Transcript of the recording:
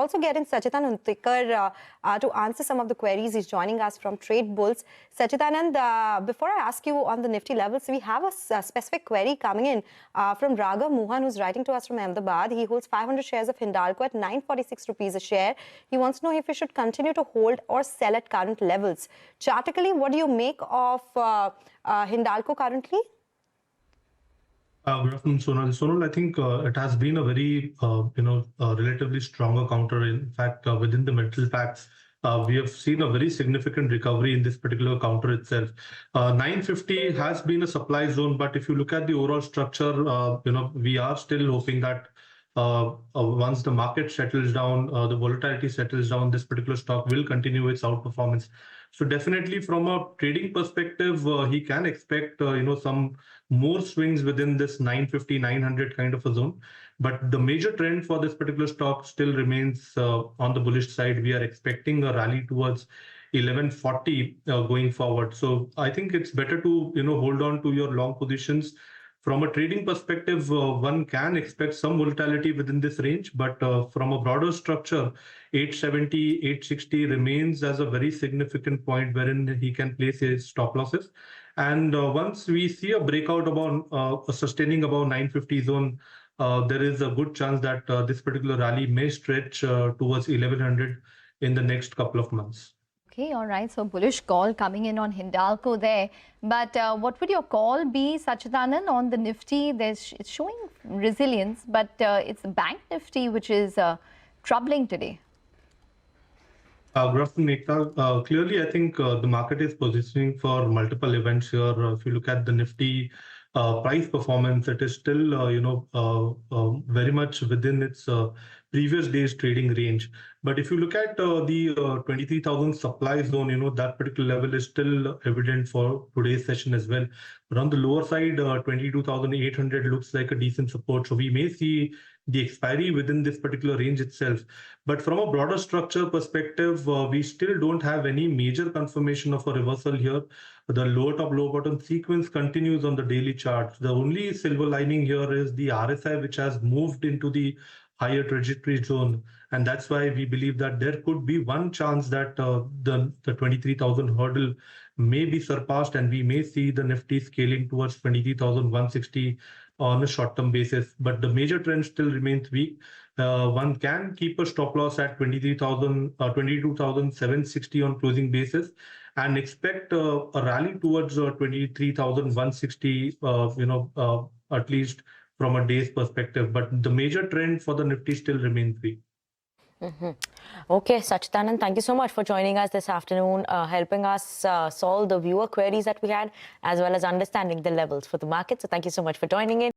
also get in Sacchitanand Uttekar to answer some of the queries. He's joining us from Tradebulls. Sacchitanand, before I ask you on the Nifty levels, we have a specific query coming in from Raghav Mohan, who's writing to us from Ahmedabad. He holds 500 shares of Hindalco at 946 rupees a share. He wants to know if we should continue to hold or sell at current levels. Chartically, what do you make of Hindalco currently? Good afternoon, Sonal. Sonal, I think it has been a very, relatively stronger counter. In fact, within the metal packs, we have seen a very significant recovery in this particular counter itself. 950 has been a supply zone, but if you look at the overall structure, we are still hoping that once the market settles down, the volatility settles down, this particular stock will continue its outperformance. So definitely from a trading perspective, he can expect, some more swings within this 950, 900 kind of a zone. But the major trend for this particular stock still remains on the bullish side. We are expecting a rally towards 1140 going forward. So I think it's better to, hold on to your long positions. From a trading perspective, one can expect some volatility within this range, but from a broader structure, 870, 860 remains as a very significant point wherein he can place his stop losses. And once we see a breakout about sustaining above 950 zone, there is a good chance that this particular rally may stretch towards 1100 in the next couple of months. Okay, all right. So bullish call coming in on Hindalco there. But what would your call be, Sacchitanand, on the Nifty? It's showing resilience, but it's the Bank Nifty which is troubling today. Good afternoon, Ekta. Clearly, I think the market is positioning for multiple events here. If you look at the Nifty price performance, it is still, very much within its previous day's trading range. But if you look at the 23,000 supply zone, that particular level is still evident for today's session as well. But on the lower side, 22,800 looks like a decent support. So we may see the expiry within this particular range itself. But from a broader structure perspective, we still don't have any major confirmation of a reversal here. The lower top, lower bottom sequence continues on the daily chart. The only silver lining here is the RSI, which has moved into the higher trajectory zone. And that's why we believe that there could be one chance that the 23,000 hurdle may be surpassed and we may see the Nifty scaling towards 23,160 on a short-term basis. But the major trend still remains weak. One can keep a stop loss at 22,760 on closing basis and expect a rally towards 23,160, at least from a day's perspective. But the major trend for the Nifty still remains weak. Okay, Sacchitanand, thank you so much for joining us this afternoon, helping us solve the viewer queries that we had, as well as understanding the levels for the market. So thank you so much for joining in.